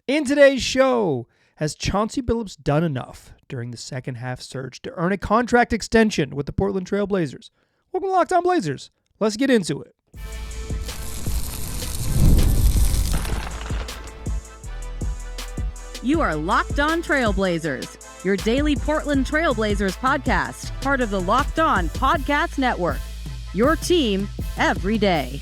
In today's show, has Chauncey Billups done enough during the second half surge to earn a contract extension with the Portland Trail Blazers? Welcome to Locked On Blazers. Let's get into it. You are Locked On Trailblazers, your daily Portland Trailblazers podcast, part of the Locked On Podcast Network. Your team every day.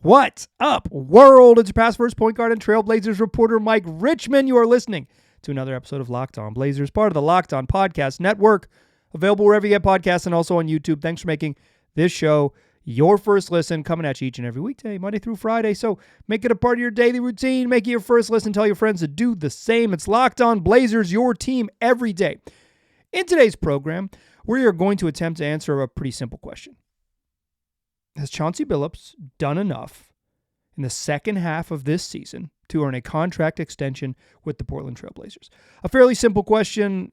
What's up, world? It's your past first point guard and Trailblazers reporter, Mike Richmond. You are listening to another episode of Locked On Blazers, part of the Locked On Podcast Network, available wherever you get podcasts and also on YouTube. Thanks for making this show your first listen, coming at you each and every weekday, Monday through Friday. So make it a part of your daily routine. Make it your first listen. Tell your friends to do the same. It's Locked On Blazers, your team every day. In today's program, we are going to attempt to answer a pretty simple question. Has Chauncey Billups done enough in the second half of this season to earn a contract extension with the Portland Trail Blazers? A fairly simple question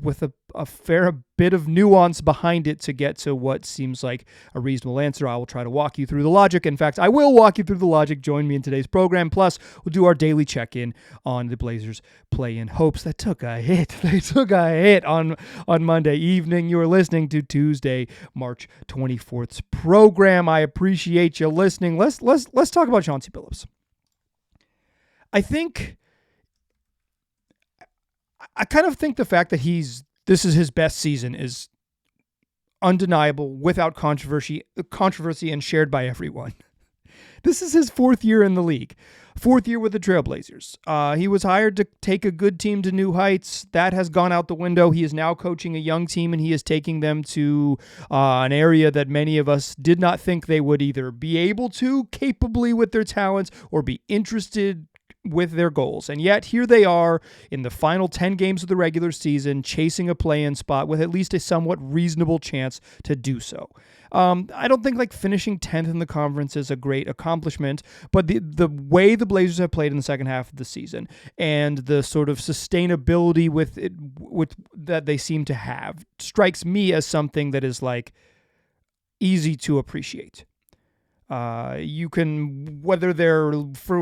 with a fair bit of nuance behind it to get to what seems like a reasonable answer. I will try to walk you through the logic. In fact, I will walk you through the logic. Join me in today's program. Plus, we'll do our daily check-in on the Blazers play-in hopes. That took a hit. They took a hit on Monday evening. You are listening to Tuesday, March 24th's program. I appreciate you listening. Let's talk about Chauncey Billups. I kind of think the fact that this is his best season is undeniable, without controversy and shared by everyone. This is his fourth year in the league, fourth year with the Trailblazers. He was hired to take a good team to new heights. That has gone out the window. He is now coaching a young team, and he is taking them to an area that many of us did not think they would either be able to capably with their talents or be interested with their goals. And yet here they are in the final 10 games of the regular season, chasing a play-in spot with at least a somewhat reasonable chance to do so. I don't think finishing 10th in the conference is a great accomplishment, but the way the Blazers have played in the second half of the season and the sort of sustainability with that they seem to have strikes me as something that is easy to appreciate. You can, whether they're for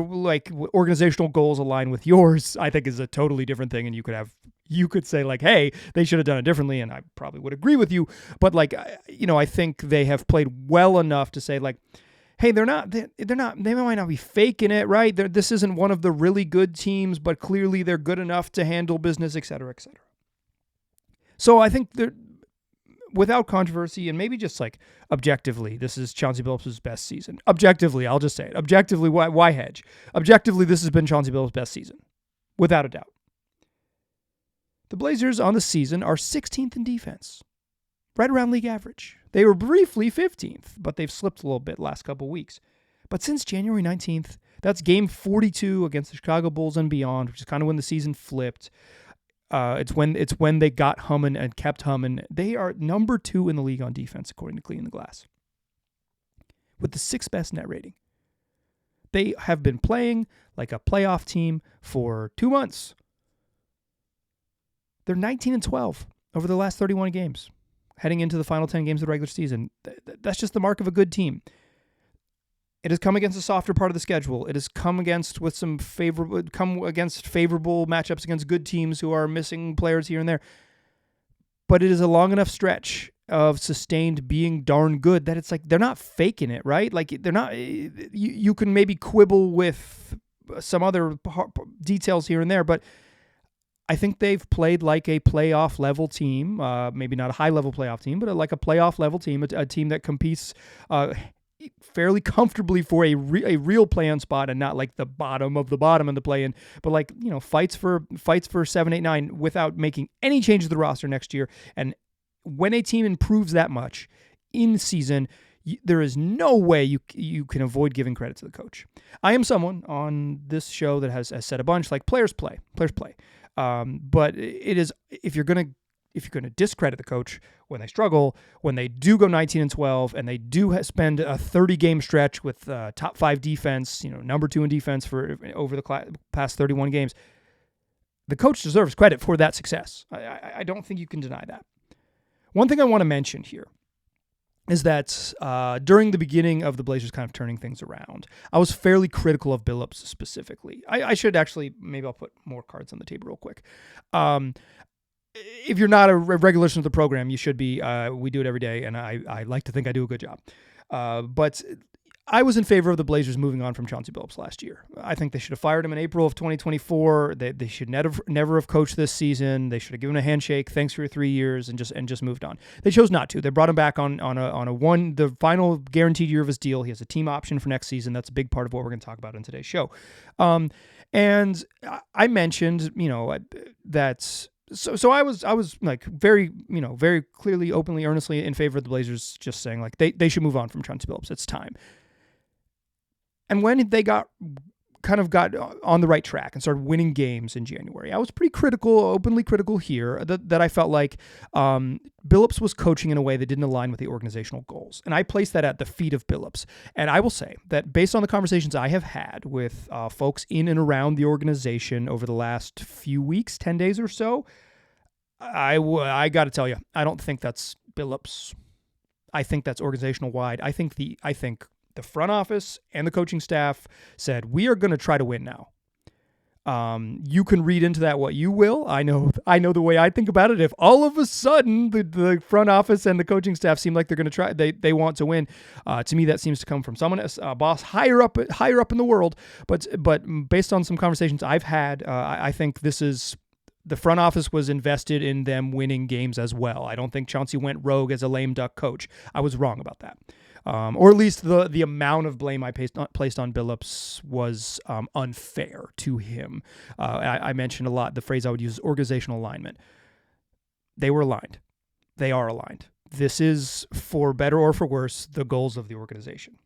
organizational goals align with yours, I think is a totally different thing. And you could say hey, they should have done it differently. And I probably would agree with you. But I think they have played well enough to say hey, they might not be faking it, right? This isn't one of the really good teams, but clearly they're good enough to handle business, et cetera, et cetera. So I think they're, without controversy, and maybe just objectively, this is Chauncey Billups' best season. Objectively, I'll just say it. Objectively, why hedge? Objectively, this has been Chauncey Billups' best season, without a doubt. The Blazers on the season are 16th in defense, right around league average. They were briefly 15th, but they've slipped a little bit last couple weeks. But since January 19th, that's game 42 against the Chicago Bulls and beyond, which is kind of when the season flipped. It's when they got humming and kept humming. They are number 2 in the league on defense, according to Clean the Glass, with the 6th best net rating. They have been playing like a playoff team for 2 months. They're 19-12 over the last 31 games, heading into the final 10 games of the regular season. That's just the mark of a good team. It has come against a softer part of the schedule. It has come against favorable matchups against good teams who are missing players here and there. But it is a long enough stretch of sustained being darn good that it's they're not faking it, right? They're not. You can maybe quibble with some other details here and there, but I think they've played like a playoff level team. Maybe not a high level playoff team, but like a playoff level team, a team that competes fairly comfortably for a real play-in spot, and not the bottom of the bottom in the play-in, but fights for 7, 8, 9 without making any changes to the roster next year. And when a team improves that much in season, there is no way you can avoid giving credit to the coach. I am someone on this show that has said a bunch players play. But it is, if you're going to discredit the coach when they struggle, when they do go 19-12, and they do spend a 30-game stretch with top 5 defense, number 2 in defense for over the past 31 games, the coach deserves credit for that success. I don't think you can deny that. One thing I want to mention here is that during the beginning of the Blazers kind of turning things around, I was fairly critical of Billups specifically. I should actually, maybe I'll put more cards on the table real quick. If you're not a regular listener to the program, you should be. We do it every day, and I like to think I do a good job. But I was in favor of the Blazers moving on from Chauncey Billups last year. I think they should have fired him in April of 2024. They should never have coached this season. They should have given him a handshake, thanks for your 3 years, and just moved on. They chose not to. They brought him back on the final guaranteed year of his deal. He has a team option for next season. That's a big part of what we're going to talk about in today's show. And I mentioned, that. So I was like very clearly, openly, earnestly in favor of the Blazers, just saying like they should move on from Chauncey Billups. It's time. And when they got on the right track and started winning games in January, I was pretty critical, openly critical here, that I felt like Billups was coaching in a way that didn't align with the organizational goals. And I placed that at the feet of Billups. And I will say that based on the conversations I have had with folks in and around the organization over the last few weeks, 10 days or so, I got to tell you, I don't think that's Billups. I think that's organizational wide. I think the front office and the coaching staff said, we are going to try to win now. You can read into that what you will. I know the way I think about it. If all of a sudden the front office and the coaching staff seem like they're going to try, they want to win. To me, that seems to come from someone, a boss higher up in the world. But based on some conversations I've had, I think this is. The front office was invested in them winning games as well. I don't think Chauncey went rogue as a lame duck coach. I was wrong about that. Or at least the amount of blame I placed on Billups was unfair to him. I mentioned a lot, the phrase I would use is organizational alignment. They were aligned. They are aligned. This is, for better or for worse, the goals of the organization.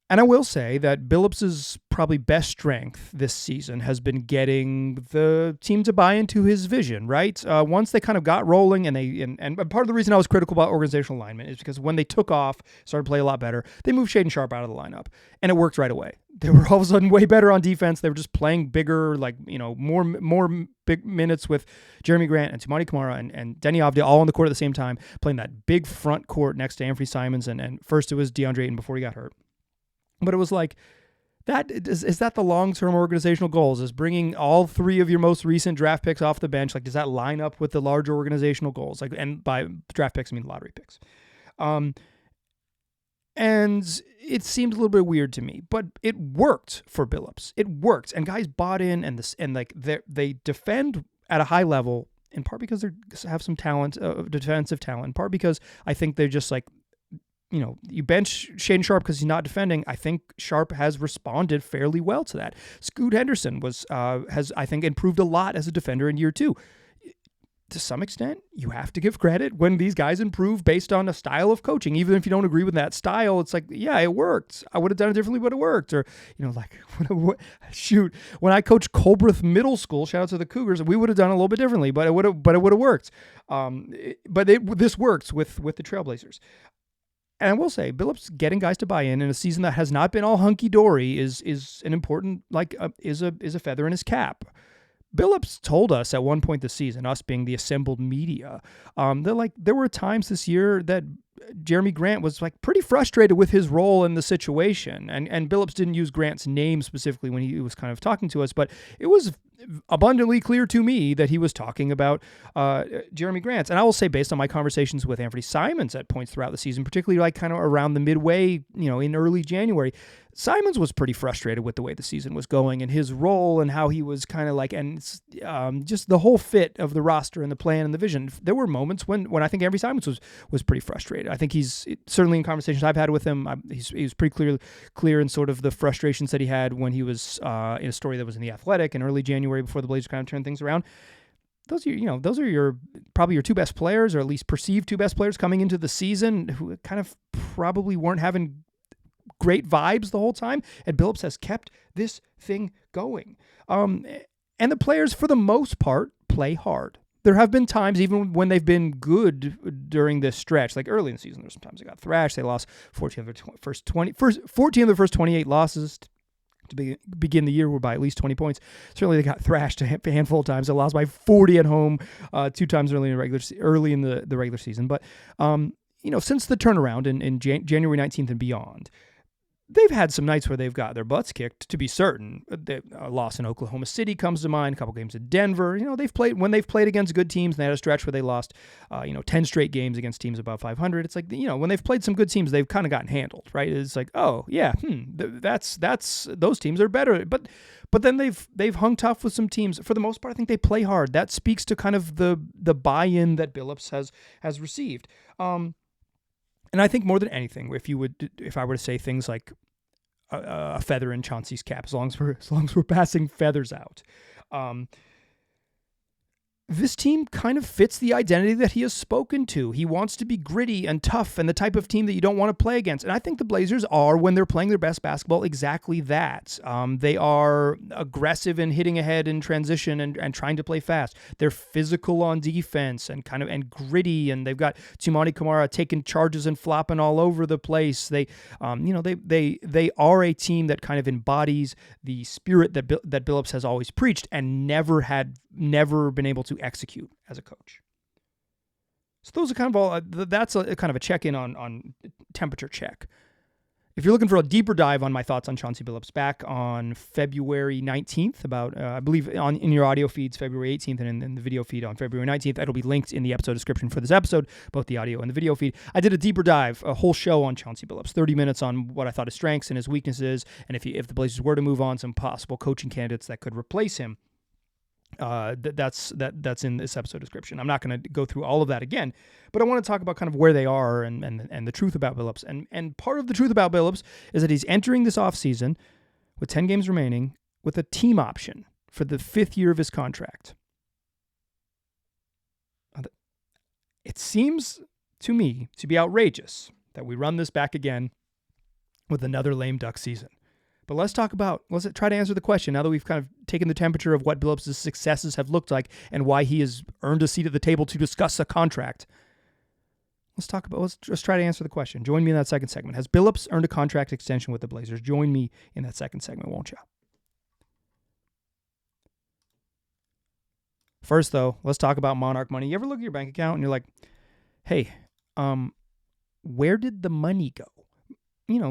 And I will say that Billups' probably best strength this season has been getting the team to buy into his vision, right? Once they kind of got rolling, and part of the reason I was critical about organizational alignment is because when they took off, started to play a lot better, they moved Shaedon Sharpe out of the lineup, and it worked right away. They were all of a sudden way better on defense. They were just playing bigger, more big minutes with Jeremy Grant and Toumani Camara and Denny Avdia all on the court at the same time, playing that big front court next to Anthony Simons, and first it was DeAndre Ayton before he got hurt. But it was like, is that the long-term organizational goals? Is bringing all three of your most recent draft picks off the bench? Like, does that line up with the larger organizational goals? Like, and by draft picks, I mean lottery picks. And it seemed a little bit weird to me, but it worked for Billups. It worked, and guys bought in, and they defend at a high level, in part because they have some talent, defensive talent, in part because I think they're just like, you bench Shaedon Sharpe because he's not defending. I think Sharpe has responded fairly well to that. Scoot Henderson has I think improved a lot as a defender in year 2. To some extent, you have to give credit when these guys improve based on a style of coaching. Even if you don't agree with that style, it's like, yeah, it worked. I would have done it differently, but it worked. Or, shoot, when I coached Colbreth Middle School, shout out to the Cougars, we would have done it a little bit differently, but it would have worked. This works with the Trailblazers. And I will say, Billups getting guys to buy in a season that has not been all hunky dory is an important, is a feather in his cap. Billups told us at one point this season, us being the assembled media, that there were times this year that Jeremy Grant was pretty frustrated with his role in the situation. And Billups didn't use Grant's name specifically when he was kind of talking to us, but it was abundantly clear to me that he was talking about Jeremy Grant. And I will say, based on my conversations with Anthony Simons at points throughout the season, particularly kind of around the midway, in early January, Simons was pretty frustrated with the way the season was going and his role and how he was kind of just the whole fit of the roster and the plan and the vision. There were moments when I think Anthony Simons was pretty frustrated. I think he's certainly in conversations I've had with him, he was pretty clear in sort of the frustrations that he had when he was in a story that was in The Athletic in early January before the Blazers kind of turned things around. Those are probably your two best players, or at least perceived two best players coming into the season, who kind of probably weren't having great vibes the whole time, and Billups has kept this thing going. And the players, for the most part, play hard. There have been times, even when they've been good during this stretch, like early in the season, there's sometimes they got thrashed. They lost 14 of their first 28 losses. to begin the year were by at least 20 points. Certainly they got thrashed a handful of times. They lost by 40 at home 2 times early in the regular season. But, since the turnaround in January 19th and beyond, they've had some nights where they've got their butts kicked, to be certain. A loss in Oklahoma City comes to mind, a couple games in Denver. They've played against good teams, and they had a stretch where they lost, 10 straight games against teams above 500. It's like, when they've played some good teams, they've kind of gotten handled, right? It's like, oh, yeah, that's those teams are better. But then they've hung tough with some teams. For the most part, I think they play hard. That speaks to kind of the buy-in that Billups has received. And I think more than anything, if I were to say things like a feather in Chauncey's cap, as long as we're passing feathers out, this team kind of fits the identity that he has spoken to. He wants to be gritty and tough and the type of team that you don't want to play against. And I think the Blazers are, when they're playing their best basketball, exactly that. They are aggressive in hitting ahead in transition and trying to play fast. They're physical on defense and gritty. And they've got Tumani Kamara taking charges and flopping all over the place. They are a team that kind of embodies the spirit that Billups has always preached and never been able to execute as a coach. So those are kind of all, that's a kind of a check-in on temperature check. If you're looking for a deeper dive on my thoughts on Chauncey Billups, back on February 19th, I believe in your audio feeds, February 18th, and in the video feed on February 19th, it'll be linked in the episode description for this episode, both the audio and the video feed. I did a deeper dive, a whole show on Chauncey Billups, 30 minutes on what I thought his strengths and his weaknesses, and if the Blazers were to move on, some possible coaching candidates that could replace him. That's in this episode description. I'm not going to go through all of that again, but I want to talk about kind of where they are and the truth about Billups. And part of the truth about Billups is that he's entering this offseason with 10 games remaining with a team option for the 5th year of his contract. It seems to me to be outrageous that we run this back again with another lame duck season. But let's try to answer the question now that we've kind of taken the temperature of what Billups' successes have looked like and why he has earned a seat at the table to discuss a contract. Let's just try to answer the question. Join me in that second segment. Has Billups earned a contract extension with the Blazers? Join me in that second segment, won't you? First, though, let's talk about Monarch Money. You ever look at your bank account and you're like, hey, where did the money go?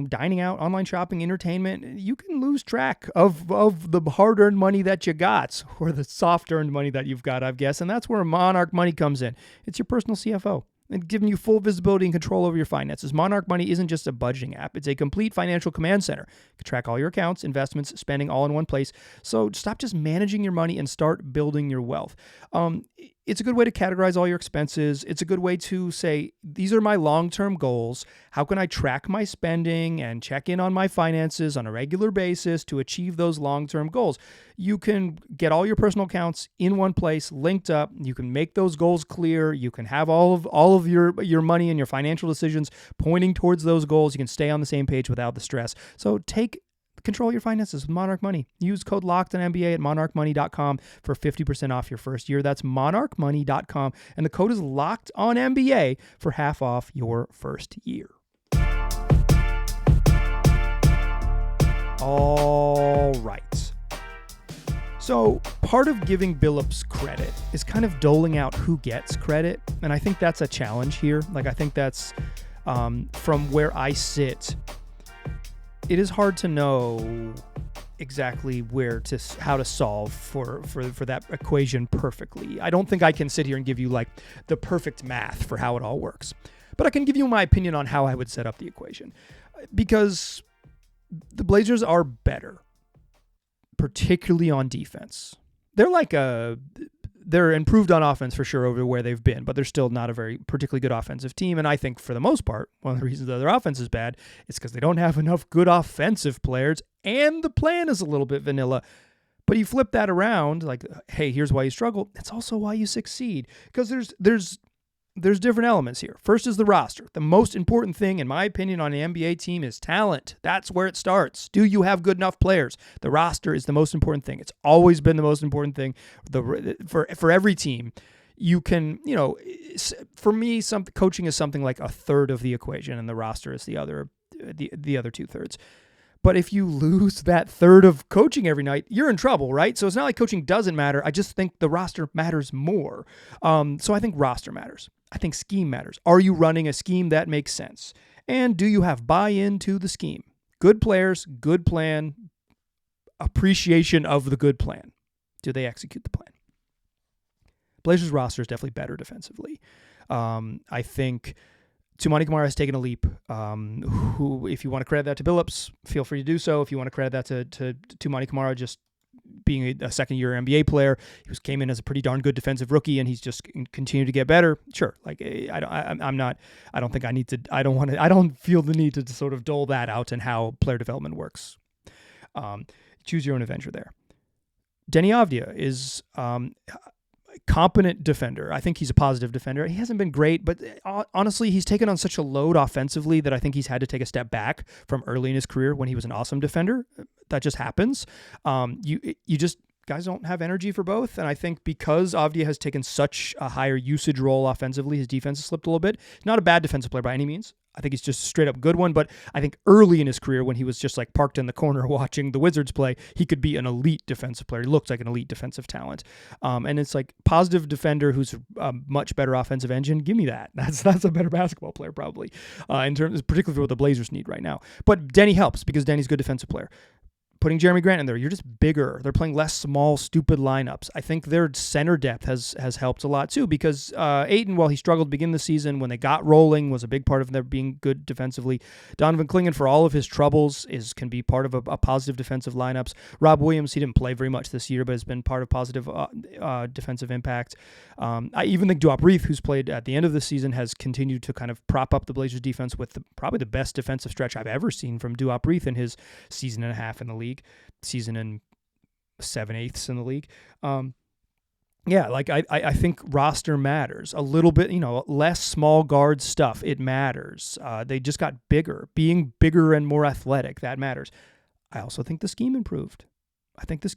Dining out, online shopping, entertainment, you can lose track of the hard-earned money that you got, or the soft-earned money that you've got, I guess, and that's where Monarch Money comes in. It's your personal CFO. And giving you full visibility and control over your finances. Monarch Money isn't just a budgeting app. It's a complete financial command center. You can track all your accounts, investments, spending all in one place. So stop just managing your money and start building your wealth. It's a good way to categorize all your expenses. It's a good way to say, these are my long-term goals. How can I track my spending and check in on my finances on a regular basis to achieve those long-term goals? You can get all your personal accounts in one place, linked up. You can make those goals clear. You can have all of your money and your financial decisions pointing towards those goals. You can stay on the same page without the stress. So control your finances with Monarch Money. Use code LOCKEDONNBA at monarchmoney.com for 50% off your first year. That's monarchmoney.com. And the code is LOCKEDONNBA for half off your first year. All right. So part of giving Billups credit is kind of doling out who gets credit. And I think that's a challenge here. I think that's from where I sit, it is hard to know exactly how to solve for that equation perfectly. I don't think I can sit here and give you the perfect math for how it all works, but I can give you my opinion on how I would set up the equation, because the Blazers are better, particularly on defense. They're improved on offense for sure over where they've been, but they're still not a very particularly good offensive team. And I think for the most part, one of the reasons that their offense is bad is because they don't have enough good offensive players and the plan is a little bit vanilla. But you flip that around, hey, here's why you struggle. It's also why you succeed, because there's different elements here. First is the roster. The most important thing, in my opinion, on an NBA team is talent. That's where it starts. Do you have good enough players? The roster is the most important thing. It's always been the most important thing for every team. You can, for me, coaching is something like a third of the equation, and the roster is the other 2/3. But if you lose that third of coaching every night, you're in trouble, right? So it's not like coaching doesn't matter. I just think the roster matters more. So I think roster matters. I think scheme matters. Are you running a scheme that makes sense? And do you have buy-in to the scheme? Good players, good plan, appreciation of the good plan. Do they execute the plan? Blazers roster is definitely better defensively. I think Tumani Kamara has taken a leap. Who, if you want to credit that to Billups, feel free to do so. If you want to credit that to Tumani Kamara just being a second-year NBA player, he came in as a pretty darn good defensive rookie, and he's just continued to get better. Sure, like I don't feel the need to sort of dole that out and how player development works. Choose your own adventure there. Denny Avdia is competent defender. I think he's a positive defender. He hasn't been great, but honestly, he's taken on such a load offensively that I think he's had to take a step back from early in his career when he was an awesome defender. That just happens. Guys don't have energy for both, and I think because Avdia has taken such a higher usage role offensively, his defense has slipped a little bit. He's not a bad defensive player by any means. I think he's just a straight up good one, but I think early in his career when he was just like parked in the corner watching the Wizards play, he could be an elite defensive player. He looked like an elite defensive talent. And it's like positive defender who's a much better offensive engine. Give me that. That's a better basketball player probably, in terms, particularly for what the Blazers need right now. But Denny helps because Denny's a good defensive player. Putting Jeremy Grant in there, you're just bigger. They're playing less small, stupid lineups. I think their center depth has helped a lot too because Ayton, while he struggled to begin the season, when they got rolling, was a big part of their being good defensively. Donovan Clingan, for all of his troubles, can be part of a positive defensive lineups. Rob Williams, he didn't play very much this year, but has been part of positive defensive impact. I even think Duop Reith, who's played at the end of the season, has continued to kind of prop up the Blazers defense with probably the best defensive stretch I've ever seen from Duop Reith in his season and a half in the league. Season and 7/8 in the league. I think roster matters a little bit, less small guard stuff. It matters. They just got bigger. Being bigger and more athletic, that matters. I also think the scheme improved. I think they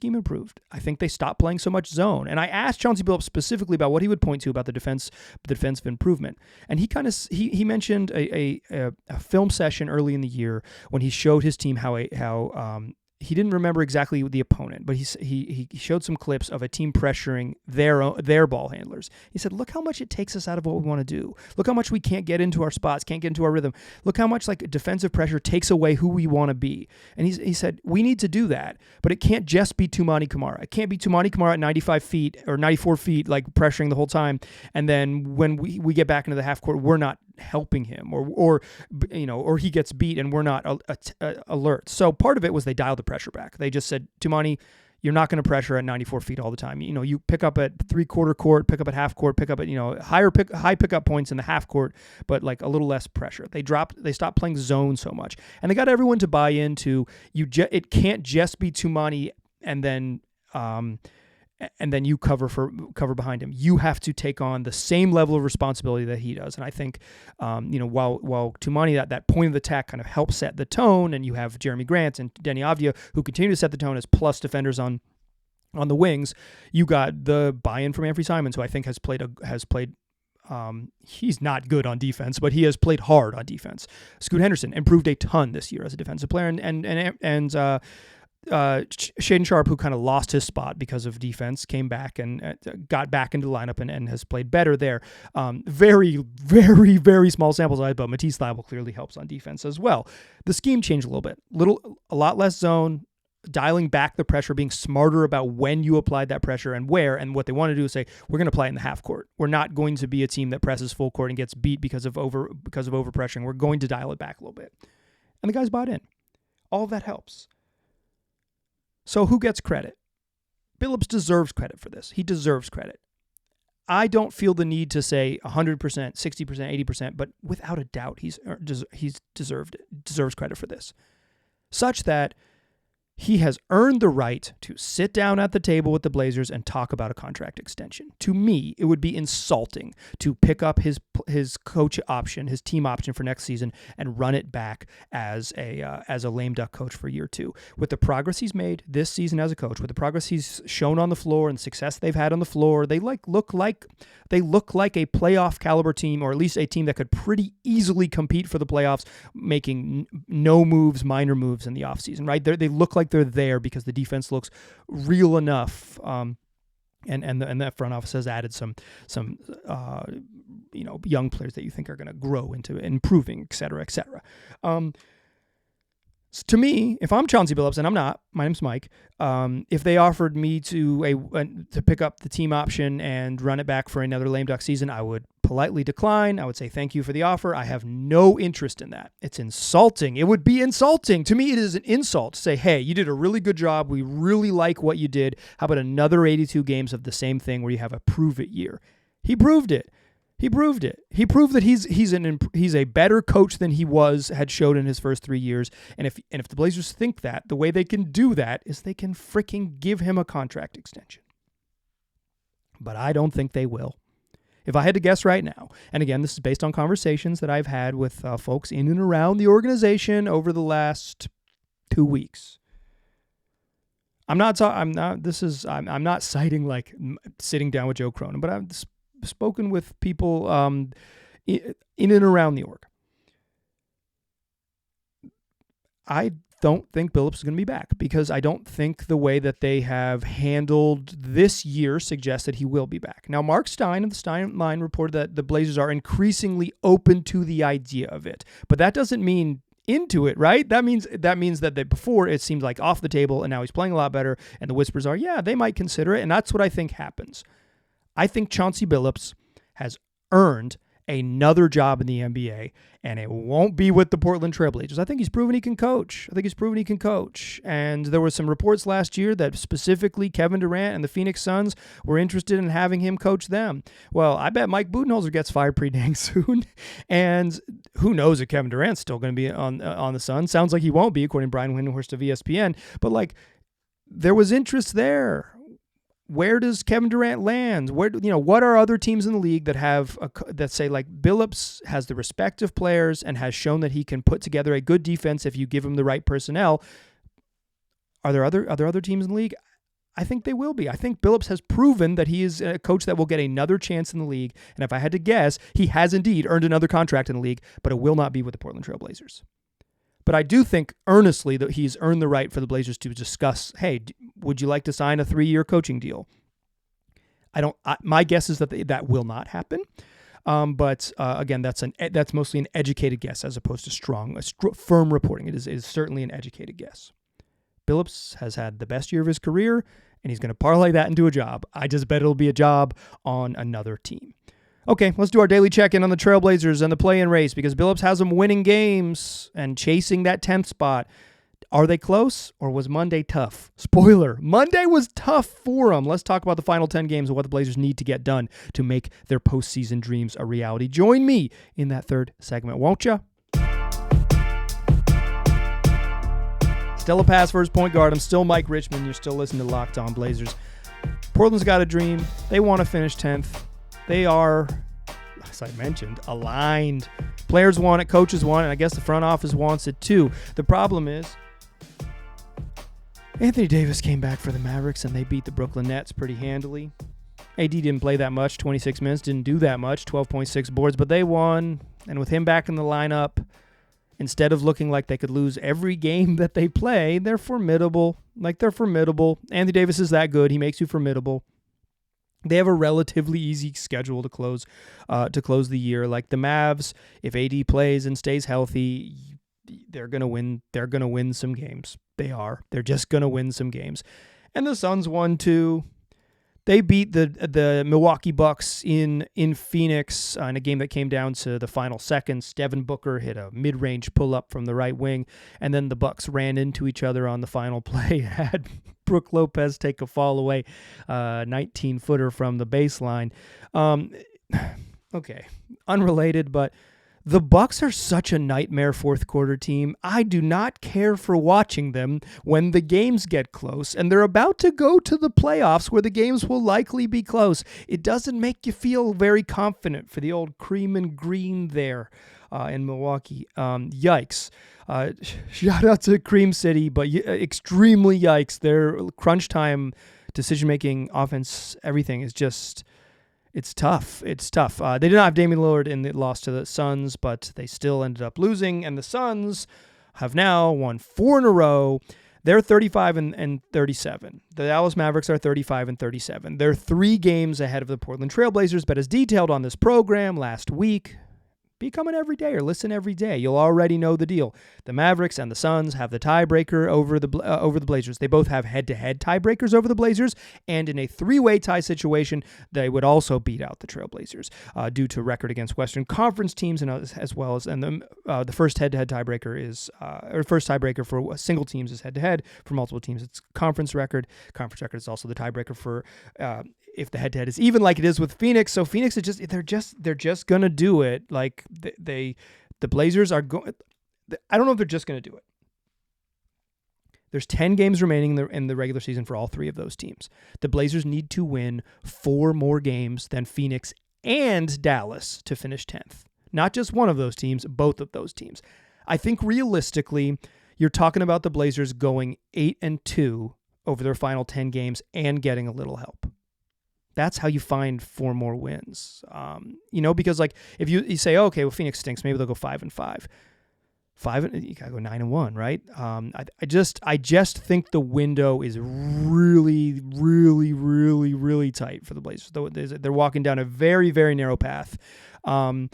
stopped playing so much zone. And I asked Chauncey Billups specifically about what he would point to about the defensive improvement. And he mentioned a film session early in the year when he showed his team how he didn't remember exactly the opponent, but he showed some clips of a team pressuring their ball handlers. He said, look how much it takes us out of what we want to do. Look how much we can't get into our spots, can't get into our rhythm. Look how much like defensive pressure takes away who we want to be. And he said, we need to do that, but it can't just be Tumani Kamara. It can't be Tumani Kamara at 95 feet or 94 feet, like pressuring the whole time. And then when we get back into the half court, we're not helping him or he gets beat and we're not alert. So part of it was they dialed the pressure back. They just said, Tumani, you're not going to pressure at 94 feet all the time. You pick up at 3/4 court, pick up at half court, pick up at, high pickup points in the half court, but like a little less pressure. They stopped playing zone so much, and they got everyone to buy into it can't just be Tumani and then you cover behind him. You have to take on the same level of responsibility that he does. And I think, while Tumani, that point of the attack kind of helps set the tone, and you have Jeremy Grant and Denny Avdia who continue to set the tone as plus defenders on the wings, you got the buy-in from Anthony Simons, who I think has played. He's not good on defense, but he has played hard on defense. Scoot Henderson improved a ton this year as a defensive player, and Shaedon Sharpe, who kind of lost his spot because of defense, came back and got back into the lineup and has played better there. Very, very, very small sample size, but Matisse Thybulle clearly helps on defense as well. The scheme changed a little bit, a lot less zone, dialing back the pressure, being smarter about when you applied that pressure and where. And what they want to do is say, we're going to play it in the half court. We're not going to be a team that presses full court and gets beat because of over pressuring. We're going to dial it back a little bit. And the guys bought in. All of that helps. So who gets credit? Billups deserves credit for this. He deserves credit. I don't feel the need to say 100%, 60%, 80%, but without a doubt, he's deserves credit for this. Such that he has earned the right to sit down at the table with the Blazers and talk about a contract extension. To me, it would be insulting to pick up his coach option, his team option for next season, and run it back as a lame duck coach for year 2. With the progress he's made this season as a coach, with the progress he's shown on the floor and success they've had on the floor, they look like a playoff caliber team, or at least a team that could pretty easily compete for the playoffs, making no moves, minor moves in the offseason, right? They look like they're there because the defense looks real enough, and that front office has added some young players that you think are going to grow into improving, et cetera, et cetera. To me, if I'm Chauncey Billups, and I'm not, my name's Mike, if they offered me to pick up the team option and run it back for another lame duck season, I would politely decline. I would say thank you for the offer. I have no interest in that. It's insulting. It would be insulting. To me, it is an insult to say, hey, you did a really good job. We really like what you did. How about another 82 games of the same thing where you have a prove it year? He proved it. He proved it. He proved that he's a better coach than he had showed in his first 3 years. And if the Blazers think that, the way they can do that is they can freaking give him a contract extension. But I don't think they will. If I had to guess right now, and again, this is based on conversations that I've had with folks in and around the organization over the last 2 weeks. I'm not citing like sitting down with Joe Cronin, but I've spoken with people in and around the org. I don't think Billups is going to be back because I don't think the way that they have handled this year suggests that he will be back. Now, Mark Stein of the Stein Line reported that the Blazers are increasingly open to the idea of it, but that doesn't mean into it, right? That means that before it seemed like off the table, and now he's playing a lot better, and the whispers are, yeah, they might consider it, and that's what I think happens. I think Chauncey Billups has earned another job in the NBA, and it won't be with the Portland Trail Blazers. I think he's proven he can coach. And there were some reports last year that specifically Kevin Durant and the Phoenix Suns were interested in having him coach them. Well, I bet Mike Budenholzer gets fired pretty dang soon. And who knows if Kevin Durant's still going to be on the Suns. Sounds like he won't be, according to Brian Windhorst of ESPN. But there was interest there. Where does Kevin Durant land? What are other teams in the league that say like Billups has the respect of players and has shown that he can put together a good defense if you give him the right personnel? Are there other teams in the league? I think they will be. I think Billups has proven that he is a coach that will get another chance in the league. And if I had to guess, he has indeed earned another contract in the league, but it will not be with the Portland Trail Blazers. But I do think earnestly that he's earned the right for the Blazers to discuss, hey, would you like to sign a 3-year coaching deal? My guess is that will not happen. But again, that's mostly an educated guess as opposed to firm reporting. It is certainly an educated guess. Billups has had the best year of his career, and he's going to parlay that into a job. I just bet it'll be a job on another team. Okay, let's do our daily check-in on the Trailblazers and the play-in race because Billups has them winning games and chasing that 10th spot. Are they close or was Monday tough? Spoiler, Monday was tough for them. Let's talk about the final 10 games and what the Blazers need to get done to make their postseason dreams a reality. Join me in that third segment, won't you? Still a pass for his point guard. I'm still Mike Richmond. You're still listening to Locked On Blazers. Portland's got a dream. They want to finish 10th. They are, as I mentioned, aligned. Players want it, coaches want it, and I guess the front office wants it too. The problem is Anthony Davis came back for the Mavericks, and they beat the Brooklyn Nets pretty handily. AD didn't play that much, 26 minutes, didn't do that much, 12.6 boards, but they won. And with him back in the lineup, instead of looking like they could lose every game that they play, they're formidable. Anthony Davis is that good. He makes you formidable. They have a relatively easy schedule to close the year. Like the Mavs, if AD plays and stays healthy, they're gonna win. They're gonna win some games. They are. They're just gonna win some games. And the Suns won too. They beat the Milwaukee Bucks in Phoenix in a game that came down to the final seconds. Devin Booker hit a mid-range pull-up from the right wing, and then the Bucks ran into each other on the final play. Had Brook Lopez take a fall away, 19-footer from the baseline. Okay, unrelated, but The Bucks are such a nightmare fourth quarter team. I do not care for watching them when the games get close, and they're about to go to the playoffs where the games will likely be close. It doesn't make you feel very confident for the old cream and green there in Milwaukee. Yikes. Shout out to Cream City, but extremely yikes. Their crunch time, decision-making, offense, everything is just... It's tough. It's tough. They did not have Damian Lillard in the loss to the Suns, but they still ended up losing, and the Suns have now won 4 in a row. They're 35 and 37. The Dallas Mavericks are 35 and 37. They're 3 games ahead of the Portland Trailblazers, but as detailed on this program last week, become an everyday or listen every day. You'll already know the deal. The Mavericks and the Suns have the tiebreaker over the Blazers. They both have head-to-head tiebreakers over the Blazers, and in a 3-way tie situation, they would also beat out the Trailblazers due to record against Western Conference teams, and as well as the first head-to-head tiebreaker is or first tiebreaker for single teams is head-to-head. For multiple teams, it's conference record. Conference record is also the tiebreaker for if the head-to-head is even, like it is with Phoenix. So Phoenix is they're just gonna do it. Like the Blazers are going. I don't know if they're just gonna do it. There's 10 games remaining in the regular season for all 3 of those teams. The Blazers need to win 4 more games than Phoenix and Dallas to finish 10th. Not just one of those teams, both of those teams. I think realistically, you're talking about the Blazers going 8-2 over their final 10 games and getting a little help. That's how you find 4 more wins. Because like if you say, okay, well, Phoenix stinks, maybe they'll go 5-5. You gotta go 9-1, right? I just think the window is really, really, really, really tight for the Blazers. They're walking down a very, very narrow path. I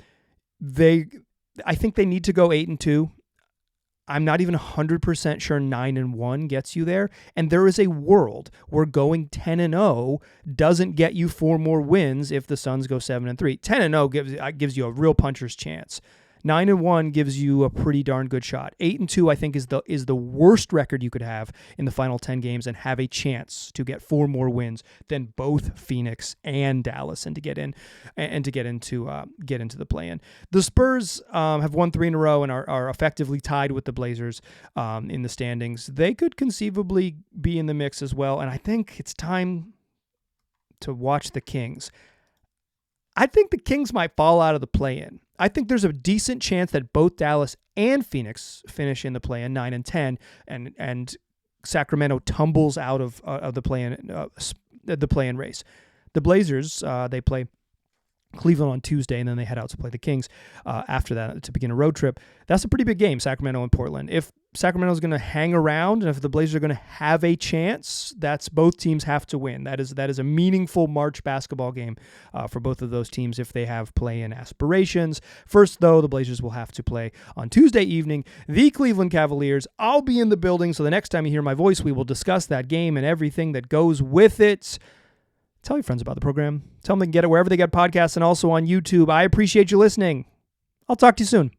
think they need to go 8-2. I'm not even 100% sure 9-1 gets you there. And there is a world where going 10-0 doesn't get you 4 more wins if the Suns go 7-3. 10-0 gives you a real puncher's chance. 9-1 gives you a pretty darn good shot. 8-2, I think, is the worst record you could have in the final 10 games and have a chance to get 4 more wins than both Phoenix and Dallas and to get in and to get into the play-in. The Spurs have won 3 in a row and are effectively tied with the Blazers in the standings. They could conceivably be in the mix as well, and I think it's time to watch the Kings. I think the Kings might fall out of the play-in. I think there's a decent chance that both Dallas and Phoenix finish in the play-in 9-10, and Sacramento tumbles out of the play-in race. The Blazers they play Cleveland on Tuesday, and then they head out to play the Kings after that to begin a road trip. That's a pretty big game, Sacramento and Portland. If Sacramento's going to hang around, and if the Blazers are going to have a chance, that's both teams have to win. That is a meaningful March basketball game for both of those teams if they have play-in aspirations. First, though, the Blazers will have to play on Tuesday evening the Cleveland Cavaliers. I'll be in the building, so the next time you hear my voice, we will discuss that game and everything that goes with it. Tell your friends about the program. Tell them they can get it wherever they get podcasts and also on YouTube. I appreciate you listening. I'll talk to you soon.